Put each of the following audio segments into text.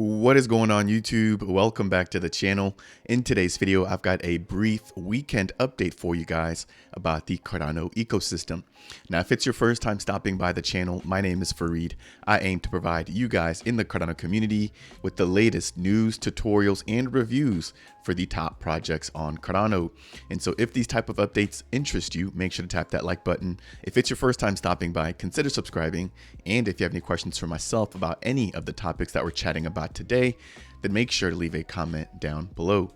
What is going on YouTube? Welcome back to the channel. In today's video, I've got a brief weekend update for you guys about the Cardano ecosystem. Now, if it's your first time stopping by the channel, my name is Fareed. I aim to provide you guys in the Cardano community with the latest news, tutorials, and reviews for the top projects on Cardano. And so if these type of updates interest you, make sure to tap that like button. If it's your first time stopping by, consider subscribing. And if you have any questions for myself about any of the topics that we're chatting about today, then make sure to leave a comment down below.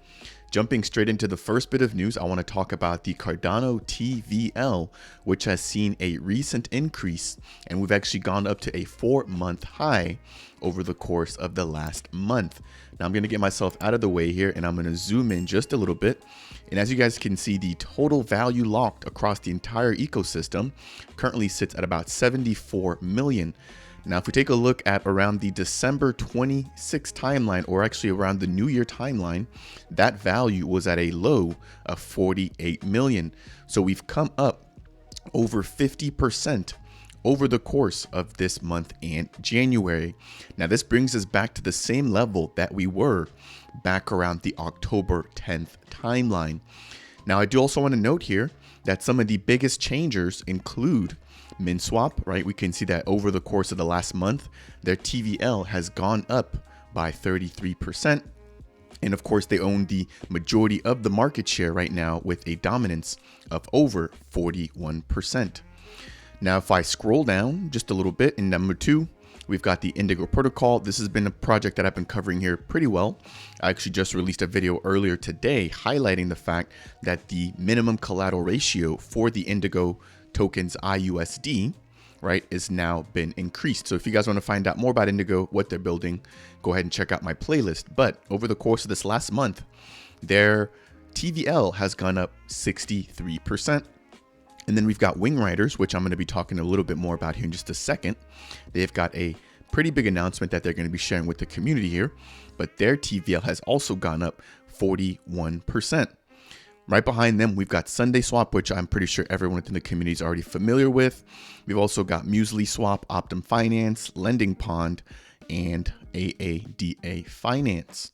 Jumping straight into the first bit of news, I want to talk about the Cardano TVL, which has seen a recent increase, and we've actually gone up to a 4-month high over the course of the last month. Now I'm going to get myself out of the way here, and I'm going to zoom in just a little bit. And as you guys can see, the total value locked across the entire ecosystem currently sits at about 74 million. Now, if we take a look at around the December 26 timeline, or actually around the New Year timeline, that value was at a low of 48 million. So we've come up over 50% over the course of this month and January. Now, this brings us back to the same level that we were back around the October 10th timeline. Now, I do also want to note here that some of the biggest changers include MinSwap, right? We can see that over the course of the last month, their TVL has gone up by 33%. And of course, they own the majority of the market share right now with a dominance of over 41%. Now, if I scroll down just a little bit in number 2, we've got the Indigo protocol. This has been a project that I've been covering here pretty well. I actually just released a video earlier today highlighting the fact that the minimum collateral ratio for the Indigo tokens IUSD, right, is now been increased. So if you guys want to find out more about Indigo, what they're building, go ahead and check out my playlist. But over the course of this last month, their TVL has gone up 63%. And then we've got WingRiders, which I'm going to be talking a little bit more about here in just a second. They've got a pretty big announcement that they're going to be sharing with the community here, but their TVL has also gone up 41%. Right behind them, we've got SundaySwap, which I'm pretty sure everyone within the community is already familiar with. We've also got MuesliSwap, Optum Finance, Lending Pond, and AADA Finance.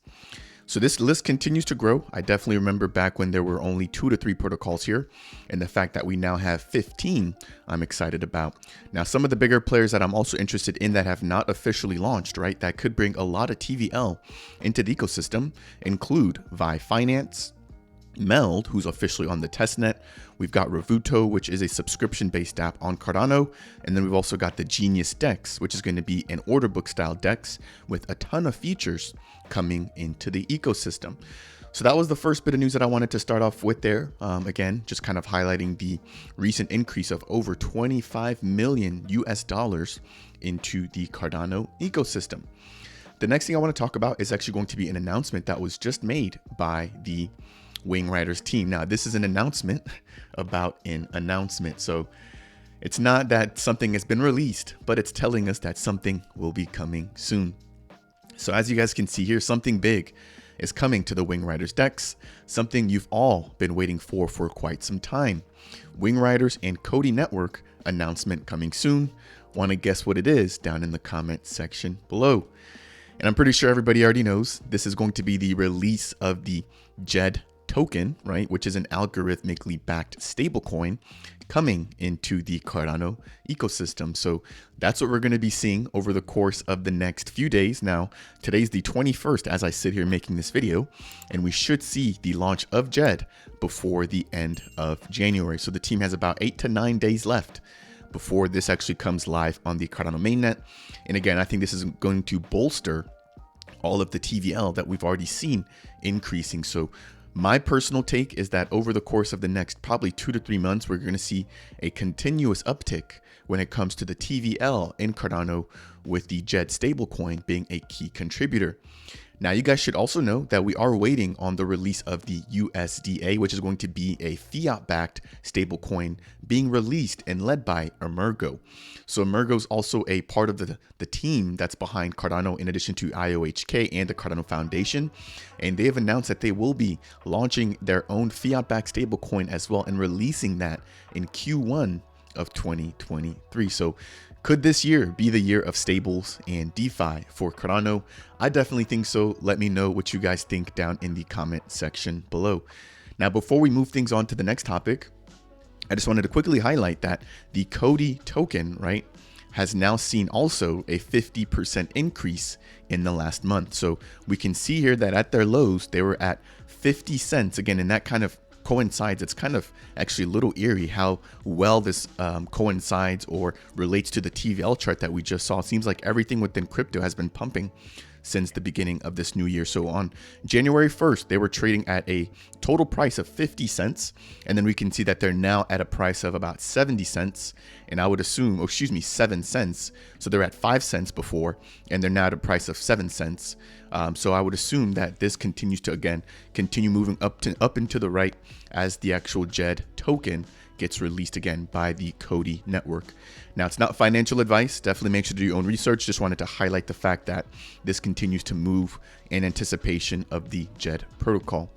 So this list continues to grow. I definitely remember back when there were only 2 to 3 protocols here, and the fact that we now have 15, I'm excited about. Now, some of the bigger players that I'm also interested in that have not officially launched, right, that could bring a lot of TVL into the ecosystem include Vi Finance, Meld, who's officially on the testnet. We've got Revuto, which is a subscription-based app on Cardano. And then we've also got the Genius Dex, which is going to be an order book style Dex with a ton of features coming into the ecosystem. So that was the first bit of news that I wanted to start off with there. Again, just kind of highlighting the recent increase of over 25 million US dollars into the Cardano ecosystem. The next thing I want to talk about is actually going to be an announcement that was just made by the WingRiders team. Now, this is an announcement about an announcement. So it's not that something has been released, but it's telling us that something will be coming soon. So as you guys can see here, something big is coming to the WingRiders Dex, something you've all been waiting for quite some time. WingRiders and Cody Network announcement coming soon. Want to guess what it is? Down in the comment section below. And I'm pretty sure everybody already knows this is going to be the release of the DJED token, right, which is an algorithmically backed stablecoin coming into the Cardano ecosystem. So that's what we're going to be seeing over the course of the next few days. Now, today's the 21st as I sit here making this video, and we should see the launch of DJED before the end of January. So the team has about 8 to 9 days left before this actually comes live on the Cardano mainnet. And again, I think this is going to bolster all of the TVL that we've already seen increasing. So my personal take is that over the course of the next probably 2 to 3 months, we're going to see a continuous uptick when it comes to the TVL in Cardano, with the DJED stablecoin being a key contributor. Now, you guys should also know that we are waiting on the release of the USDA, which is going to be a fiat-backed stablecoin being released and led by Emergo. So Emergo is also a part of the team that's behind Cardano, in addition to IOHK and the Cardano Foundation. And they have announced that they will be launching their own fiat-backed stablecoin as well and releasing that in Q1 of 2023. So could this year be the year of stables and DeFi for Cardano? I definitely think so. Let me know what you guys think down in the comment section below. Now, before we move things on to the next topic, I just wanted to quickly highlight that the CODI token, right, has now seen also a 50% increase in the last month. So we can see here that at their lows, they were at 50 cents. Again, and that kind of coincides. It's kind of actually a little eerie how well this coincides or relates to the TVL chart that we just saw. It seems like everything within crypto has been pumping since the beginning of this new year. So on January 1st, they were trading at a total price of 50 cents. And then we can see that they're now at a price of about 70 cents. And I would assume, 7 cents. So they're at 5 cents before, and they're now at a price of 7 cents. So I would assume that this continues to, again, continue moving up and to the right as the actual DJED token gets released again by the CODI network. Now, it's not financial advice. Definitely make sure to do your own research. Just wanted to highlight the fact that this continues to move in anticipation of the DJED protocol.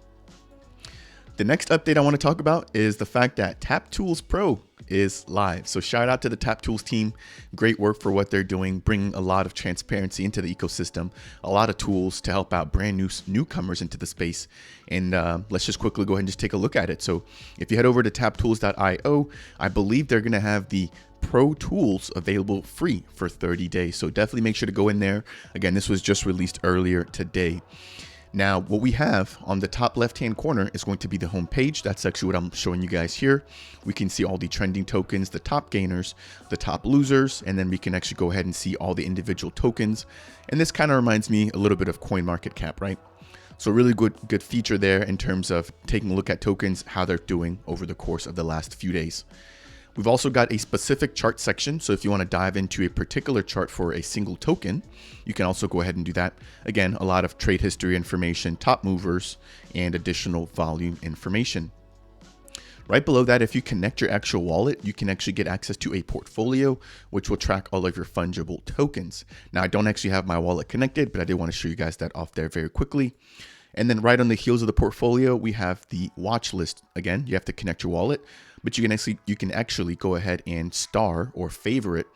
The next update I want to talk about is the fact that TapTools Pro is live. So shout out to the TapTools team. Great work for what they're doing, bringing a lot of transparency into the ecosystem, a lot of tools to help out brand new newcomers into the space. And let's just quickly go ahead and just take a look at it. So if you head over to taptools.io, I believe they're going to have the Pro tools available free for 30 days. So definitely make sure to go in there. Again, this was just released earlier today. Now, what we have on the top left-hand corner is going to be the home page. That's actually what I'm showing you guys here. We can see all the trending tokens, the top gainers, the top losers, and then we can actually go ahead and see all the individual tokens. And this kind of reminds me a little bit of CoinMarketCap, right? So really good feature there in terms of taking a look at tokens, how they're doing over the course of the last few days. We've also got a specific chart section. So if you want to dive into a particular chart for a single token, you can also go ahead and do that. Again, a lot of trade history information, top movers, and additional volume information. Right below that, if you connect your actual wallet, you can actually get access to a portfolio, which will track all of your fungible tokens. Now, I don't actually have my wallet connected, but I did want to show you guys that off there very quickly. And then right on the heels of the portfolio, we have the watch list. Again, you have to connect your wallet, but you can actually go ahead and star or favorite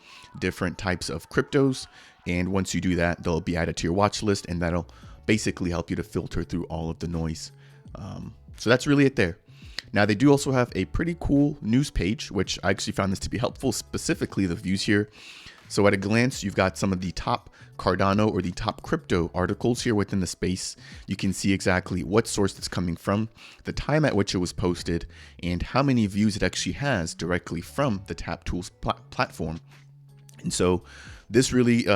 different types of cryptos. And once you do that, they'll be added to your watch list, and that'll basically help you to filter through all of the noise. So that's really it there. Now, they do also have a pretty cool news page, which I actually found this to be helpful, specifically the views here. So at a glance, you've got some of the top Cardano or the top crypto articles here within the space. You can see exactly what source it's coming from, the time at which it was posted, and how many views it actually has directly from the TapTools platform. And so this really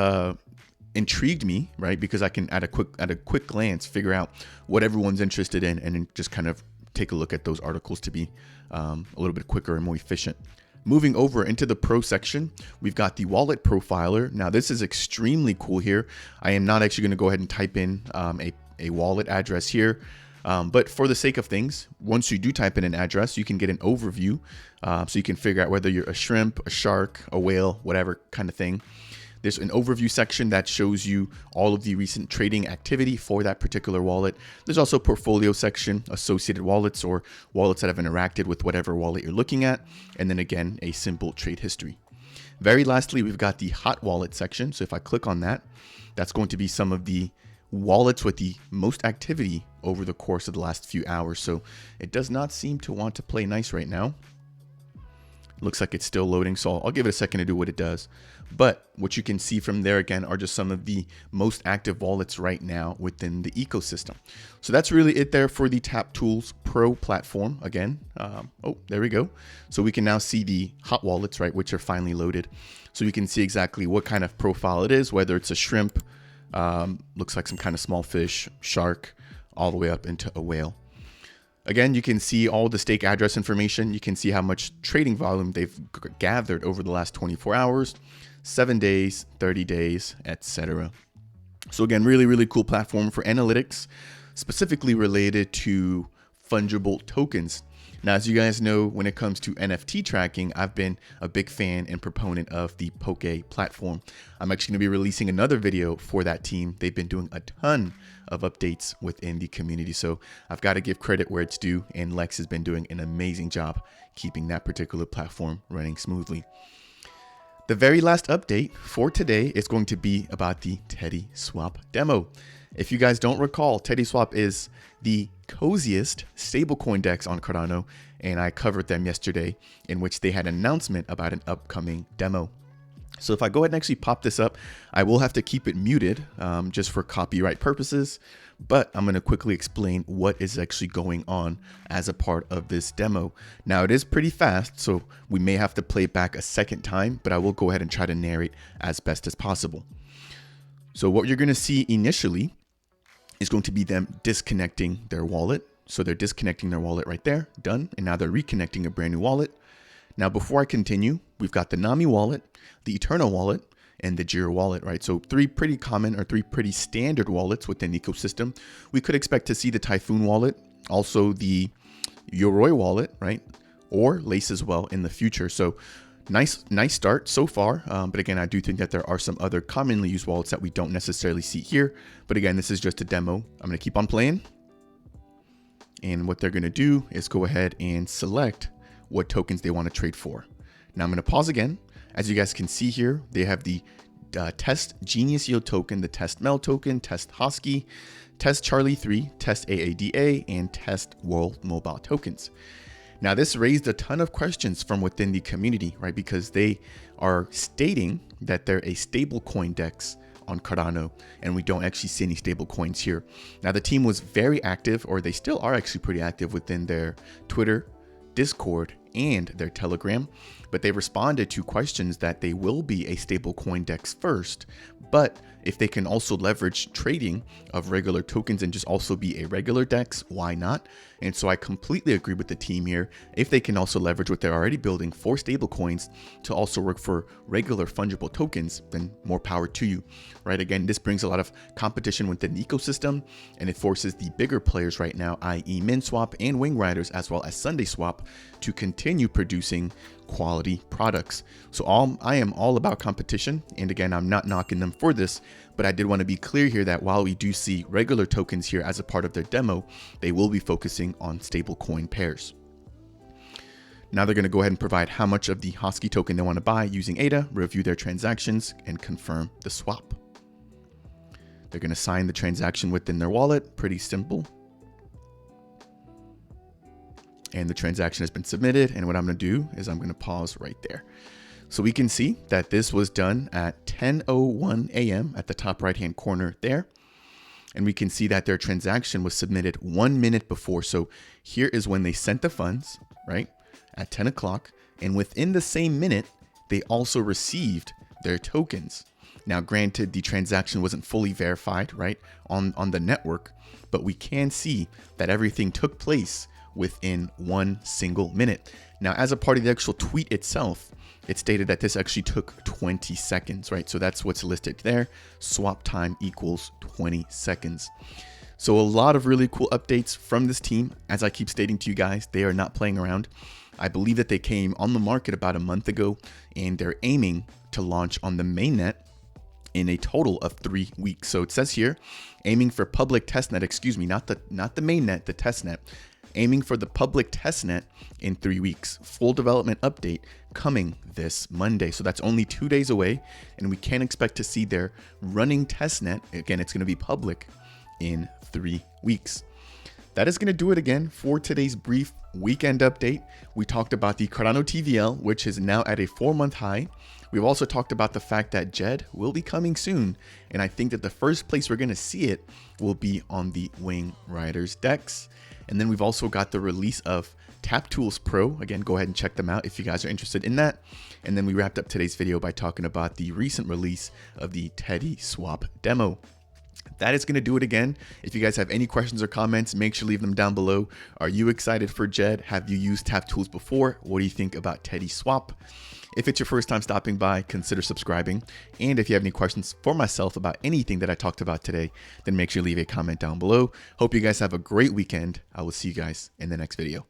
intrigued me, right? Because I can at a quick glance figure out what everyone's interested in, and then just kind of take a look at those articles to be a little bit quicker and more efficient. Moving over into the Pro section, we've got the wallet profiler. Now, this is extremely cool here. I am not actually going to go ahead and type in a wallet address here. But for the sake of things, once you do type in an address, you can get an overview. So you can figure out whether you're a shrimp, a shark, a whale, whatever kind of thing. There's an overview section that shows you all of the recent trading activity for that particular wallet. There's also a portfolio section, associated wallets or wallets that have interacted with whatever wallet you're looking at. And then again, a simple trade history. Very lastly, we've got the hot wallet section. So if I click on that, that's going to be some of the wallets with the most activity over the course of the last few hours. So it does not seem to want to play nice right now. Looks like it's still loading, so I'll give it a second to do what it does. But what you can see from there again are just some of the most active wallets right now within the ecosystem. So that's really it there for the TapTools Pro platform. Again, oh, there we go. So we can now see the hot wallets, right, which are finally loaded. So you can see exactly what kind of profile it is, whether it's a shrimp, looks like some kind of small fish, shark, all the way up into a whale. Again, you can see all the stake address information. You can see how much trading volume they've gathered over the last 24 hours, 7 days, 30 days, etc. So again, really cool platform for analytics, specifically related to fungible tokens. Now, as you guys know, when it comes to NFT tracking, I've been a big fan and proponent of the Poke platform. I'm actually going to be releasing another video for that team. They've been doing a ton of updates within the community, so I've got to give credit where it's due, and Lex has been doing an amazing job keeping that particular platform running smoothly. The very last update for today is going to be about the TeddySwap Demo. If you guys don't recall, TeddySwap is the coziest stablecoin DEX on Cardano, and I covered them yesterday, in which they had an announcement about an upcoming demo. So if I go ahead and actually pop this up, I will have to keep it muted just for copyright purposes, but I'm going to quickly explain what is actually going on as a part of this demo. Now, it is pretty fast, so we may have to play it back a second time, but I will go ahead and try to narrate as best as possible. So what you're going to see initially is going to be them disconnecting their wallet. So they're disconnecting their wallet right there, done. And now they're reconnecting a brand new wallet. Now, before I continue, we've got the Nami wallet, the Eternal wallet, and the Jira wallet, right? So three pretty common or three pretty standard wallets within the ecosystem. We could expect to see the Typhoon wallet, also the Yoroi wallet, right? Or Lace as well in the future. So nice start so far. But again, I do think that there are some other commonly used wallets that we don't necessarily see here. But again, this is just a demo. I'm going to keep on playing. And what they're going to do is go ahead and select what tokens they want to trade for. Now I'm going to pause again. As you guys can see here, they have the Test Genius Yield token, the Test Mel token, Test Hosky, Test Charlie 3, Test AADA, and Test World Mobile tokens. Now, this raised a ton of questions from within the community, right? Because they are stating that they're a stablecoin DEX on Cardano, and we don't actually see any stable coins here. Now, the team was very active, or they still are actually pretty active within their Twitter, Discord, and their Telegram, but they responded to questions that they will be a stablecoin DEX first, but if they can also leverage trading of regular tokens and just also be a regular DEX, why not? And so I completely agree with the team here. If they can also leverage what they're already building for stablecoins to also work for regular fungible tokens, then more power to you, right? Again, this brings a lot of competition within the ecosystem, and it forces the bigger players right now, i.e. MinSwap and WingRiders, as well as SundaySwap, to continue producing quality products. So I am all about competition, and again, I'm not knocking them for this, but I did want to be clear here that while we do see regular tokens here as a part of their demo, they will be focusing on stablecoin pairs. Now they're going to go ahead and provide how much of the Hosky token they want to buy using ADA, review their transactions, and confirm the swap. They're going to sign the transaction within their wallet. Pretty simple. And the transaction has been submitted. And what I'm going to do is I'm going to pause right there. So we can see that this was done at 10:01 a.m. at the top right-hand corner there. And we can see that their transaction was submitted 1 minute before. So here is when they sent the funds, right, at 10 o'clock. And within the same minute, they also received their tokens. Now, granted, the transaction wasn't fully verified, right, on the network, but we can see that everything took place within 1 single minute. Now, as a part of the actual tweet itself, it stated that this actually took 20 seconds, right? So that's what's listed there. Swap time equals 20 seconds. So a lot of really cool updates from this team. As I keep stating to you guys, they are not playing around. I believe that they came on the market about a month ago, and they're aiming to launch on the mainnet in a total of 3 weeks. So it says here, aiming for public testnet, excuse me, not the mainnet, the testnet. Aiming for the public testnet in 3 weeks. Full development update coming this Monday. So that's only 2 days away, and we can expect to see their running testnet. Again, it's going to be public in 3 weeks. That is going to do it again for today's brief weekend update. We talked about the Cardano TVL, which is now at a 4-month high. We've also talked about the fact that DJED will be coming soon, and I think that the first place we're going to see it will be on the WingRiders DEX. And then we've also got the release of TapTools Pro. Again, go ahead and check them out if you guys are interested in that. And then we wrapped up today's video by talking about the recent release of the TeddySwap Demo. That is going to do it again. If you guys have any questions or comments, make sure to leave them down below. Are you excited for DJED? Have you used TapTools before? What do you think about TeddySwap? If it's your first time stopping by, consider subscribing. And if you have any questions for myself about anything that I talked about today, then make sure to leave a comment down below. Hope you guys have a great weekend. I will see you guys in the next video.